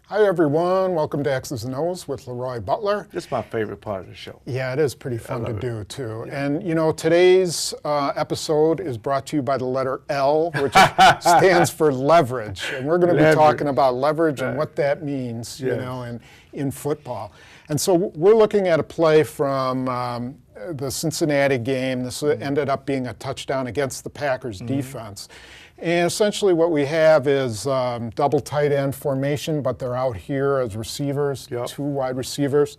Hi everyone, welcome to X's and O's with LeRoy Butler. This is my favorite part of the show. Yeah, it is pretty fun to do too. Yeah. And you know, today's episode is brought to you by the letter L, which stands for leverage. And we're going to be talking about leverage and what that means, you know, in football. And so we're looking at a play from the Cincinnati game. This ended up being a touchdown against the Packers defense. And essentially what we have is double tight end formation, but they're out here as receivers, two wide receivers.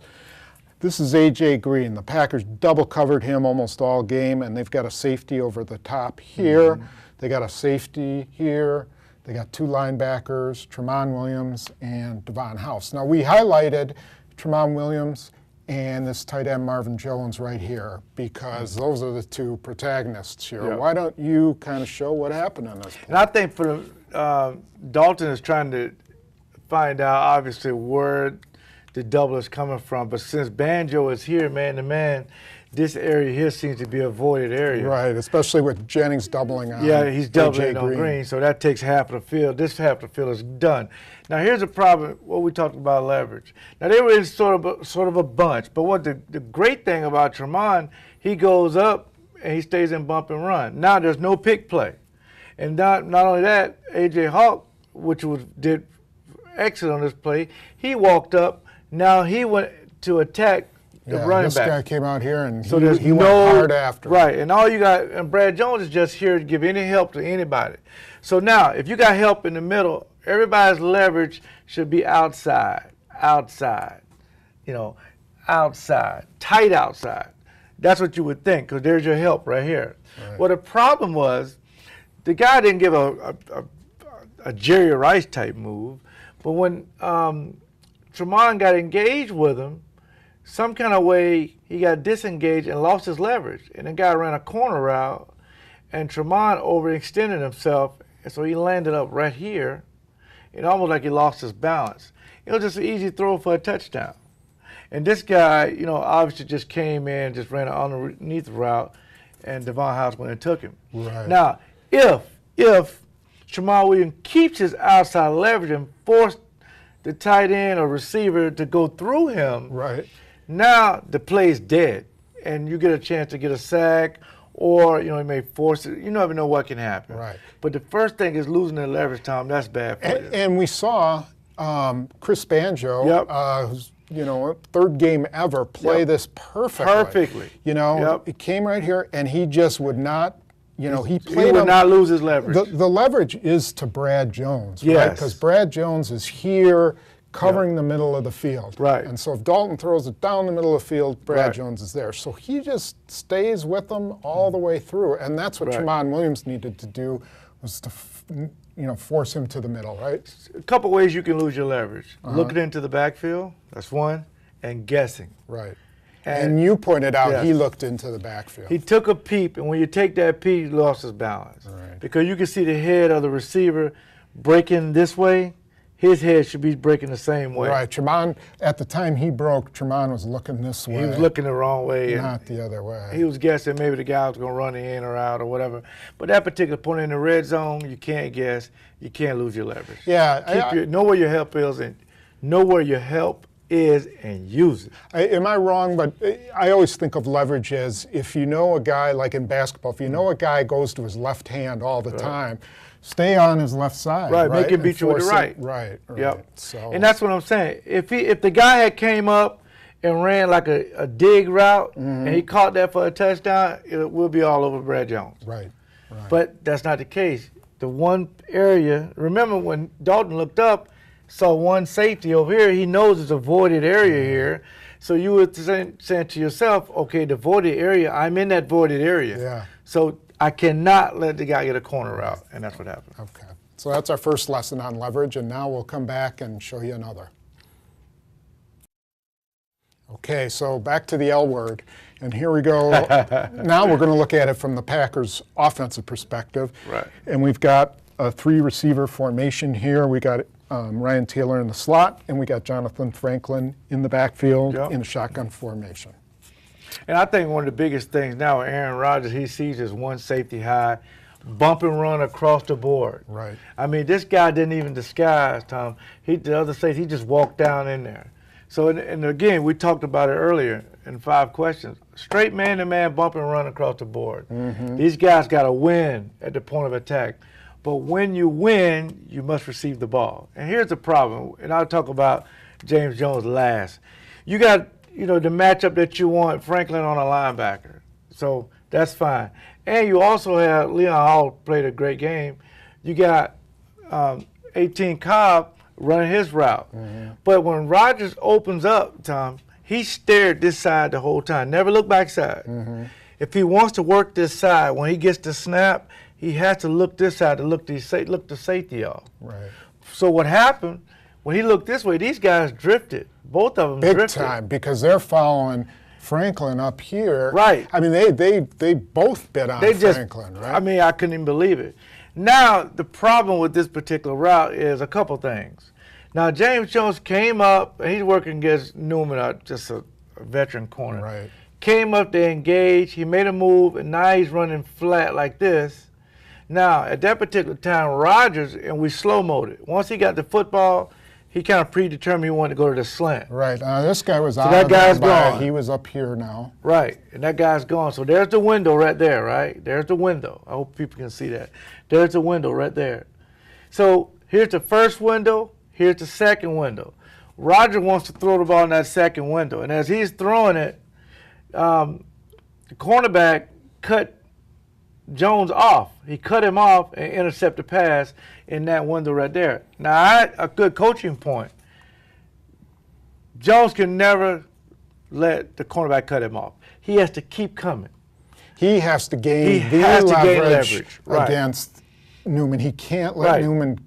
This is A.J. Green. The Packers double covered him almost all game, and they've got a safety over the top here. They got a safety here. They got two linebackers, Tramon Williams and Devon House. Now we highlighted Tramon Williams and this tight end Marvin Jones right here, because those are the two protagonists here. Why don't you kind of show what happened in this play? And I think for Dalton is trying to find out, obviously, where the double is coming from. But since Banjo is here, man to man, this area here seems to be a avoided area. Right, especially with Jennings doubling on he's doubling on Green, so that takes half of the field. This half of the field is done. Now here's the problem, what we talked about leverage. Now they were in sort of a bunch, but what the great thing about Tramon, he goes up and he stays in bump and run. Now there's no pick play. And not only that, A.J. Hawk, which did excellent on this play, he walked up, now he went to attack the running back. This guy came out here and so he went hard after. Right, and all you got, and Brad Jones is just here to give any help to anybody. So now, if you got help in the middle, everybody's leverage should be outside, you know, outside, tight outside. That's what you would think, because there's your help right here. Right. Well, the problem was, the guy didn't give a Jerry Rice type move, but when Tramon got engaged with him, some kind of way he got disengaged and lost his leverage. And the guy ran a corner route, and Tramon overextended himself, and so he landed up right here, and almost like he lost his balance. It was just an easy throw for a touchdown. And this guy, you know, obviously just came in, just ran an underneath route, and Devon House went and took him. Right. Now, if Tramon Williams keeps his outside leverage and forced the tight end or receiver to go through him, now the play's dead, and you get a chance to get a sack, or you know, he may force it. You never know what can happen. Right. But the first thing is losing the leverage, Tom. That's bad for you. And we saw Chris Banjo, who's, you know, third game ever, play this perfectly. You know, he came right here, and he just would not. You know, he would not lose his leverage. The leverage is to Brad Jones, right? Because Brad Jones is here covering the middle of the field. Right. And so if Dalton throws it down the middle of the field, Brad Jones is there. So he just stays with them all the way through. And that's what Tramon Williams needed to do, was to force him to the middle, right? A couple ways you can lose your leverage. Looking into the backfield, that's one, and guessing. Right. And you pointed out he looked into the backfield. He took a peep, and when you take that peep, he lost his balance. Right. Because you can see the head of the receiver breaking this way, his head should be breaking the same way. Right. Tramon, at the time he broke, Tramon was looking this way. He was looking the wrong way. Not the other way. He was guessing maybe the guy was going to run in or out or whatever. But that particular point in the red zone, you can't guess. You can't lose your leverage. Yeah. Know where your help is, and know where your help is, and use it. Am I wrong? But I always think of leverage as, if you know a guy, like in basketball, if you know a guy goes to his left hand all the time, stay on his left side. Right, make him beat you with the right. Right. Yep. So, and that's what I'm saying. If the guy had came up and ran like a dig route, and he caught that for a touchdown, it will be all over Brad Jones. Right. But that's not the case. The one area, remember when Dalton looked up, saw one safety over here, he knows it's a voided area here. So you would say to yourself, okay, the voided area, I'm in that voided area. Yeah. So I cannot let the guy get a corner route, and that's what happened. Okay. So that's our first lesson on leverage, and now we'll come back and show you another. Okay, so back to the L word, and here we go. Now we're going to look at it from the Packers' offensive perspective. Right. And we've got a three-receiver formation here. We got Ryan Taylor in the slot, and we got Jonathan Franklin in the backfield in a shotgun formation. And I think one of the biggest things now with Aaron Rodgers, he sees is one safety high, bump and run across the board. Right. I mean, this guy didn't even disguise, Tom. The other safety, he just walked down in there. So, and again, we talked about it earlier in 5 questions. Straight man-to-man bump and run across the board. These guys got to win at the point of attack. But when you win, you must receive the ball. And here's the problem, and I'll talk about James Jones last. You got, the matchup that you want, Franklin on a linebacker. So that's fine. And you also have Leon Hall played a great game. You got 18 Cobb running his route. But when Rodgers opens up, Tom, he stared this side the whole time, never looked backside. If he wants to work this side, when he gets the snap, he has to look this side to look the safety off. Right. So what happened, when he looked this way, these guys drifted. Both of them drifted. Big time, because they're following Franklin up here. Right. I mean, they both bit on Franklin, right? I mean, I couldn't even believe it. Now, the problem with this particular route is a couple things. Now, James Jones came up, and he's working against Newman, just a veteran corner. Right. Came up, they engaged, he made a move, and now he's running flat like this. Now, at that particular time, Rodgers, and we slow-moed it. Once he got the football, he kind of predetermined he wanted to go to the slant. Right. This guy was out that of guy's there, gone. he was up here now. Right, and that guy's gone. So there's the window right there, right? There's the window. I hope people can see that. There's the window right there. So here's the first window. Here's the second window. Rodgers wants to throw the ball in that second window. And as he's throwing it, the cornerback cut Jones off. He cut him off and intercepted the pass in that window right there. Now, a good coaching point. Jones can never let the cornerback cut him off. He has to keep coming. He has to gain leverage against Newman. He can't let Newman,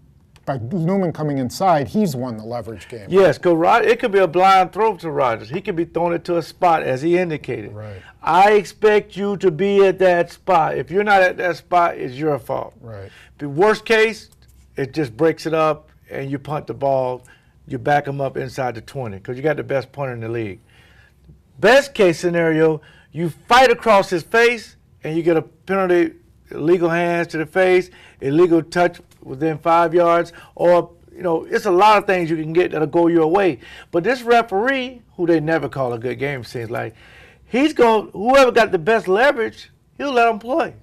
by Newman coming inside, he's won the leverage game. Yes, because it could be a blind throw to Rodgers. He could be throwing it to a spot, as he indicated. Right. I expect you to be at that spot. If you're not at that spot, it's your fault. Right. The worst case, it just breaks it up, and you punt the ball. You back them up inside the 20, because you got the best punter in the league. Best case scenario, you fight across his face, and you get a penalty, illegal hands to the face, illegal touch within 5 yards, or, it's a lot of things you can get that'll go your way. But this referee, who they never call a good game, seems like, whoever got the best leverage, he'll let him play.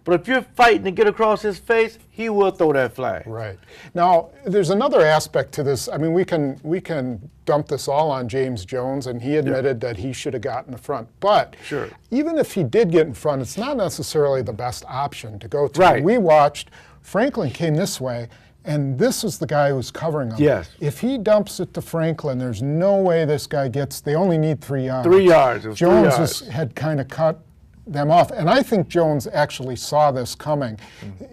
But if you're fighting to get across his face, he will throw that flag. Right. Now, there's another aspect to this. I mean, we can dump this all on James Jones, and he admitted that he should have gotten in front. But even if he did get in front, it's not necessarily the best option to go to. Right. We watched, Franklin came this way, and this is the guy who's covering him. Yes. If he dumps it to Franklin, there's no way this guy they only need 3 yards. 3 yards. Jones had kind of cut them off. And I think Jones actually saw this coming.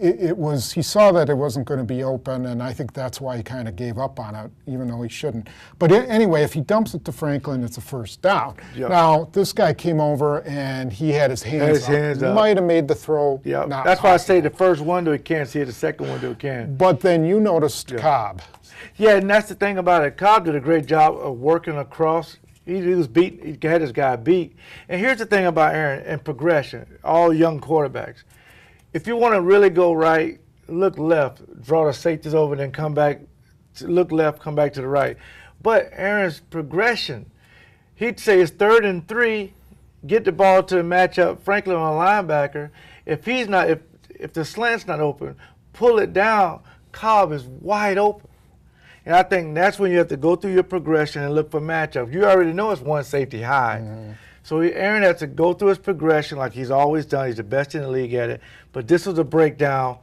He saw that it wasn't going to be open, and I think that's why he kind of gave up on it, even though he shouldn't. But anyway, if he dumps it to Franklin, it's a first down. Yep. Now, this guy came over, and he had his hands up. Might have made the throw. Yep. That's why I say the first window he can't see it, the second window he can. But then you noticed Cobb. Yeah, and that's the thing about it. Cobb did a great job of working across. He was beat. He had his guy beat. And here's the thing about Aaron and progression. All young quarterbacks. If you want to really go right, look left, draw the safeties over, then come back. Look left, come back to the right. But Aaron's progression, he'd say it's 3rd and 3. Get the ball to the matchup. Franklin on a linebacker. If the slant's not open, pull it down. Cobb is wide open. And I think that's when you have to go through your progression and look for matchups. You already know it's one safety high. So Aaron has to go through his progression like he's always done. He's the best in the league at it. But this was a breakdown,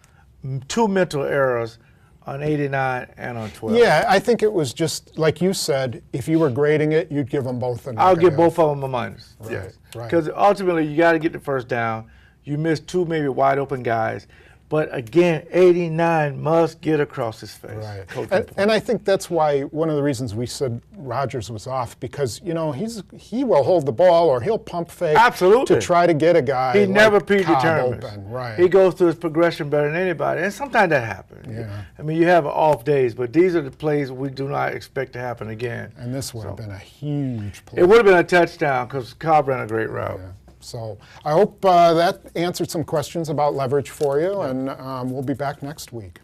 2 mental errors on 89 and on 12. Yeah, I think it was just, like you said, if you were grading it, you'd give them both a negative. I'll give both of them a minus. Right, yes. right. Because ultimately you got to get the first down. You missed 2 maybe wide open guys. But again, 89 must get across his face. Right. And I think that's why one of the reasons we said Rodgers was off, because he will hold the ball or he'll pump fake to try to get a guy. He never predetermines. Right. He goes through his progression better than anybody, and sometimes that happens. Yeah. I mean, you have off days, but these are the plays we do not expect to happen again. And this would have been a huge play. It would have been a touchdown because Cobb ran a great route. Yeah. So I hope that answered some questions about leverage for you, and we'll be back next week.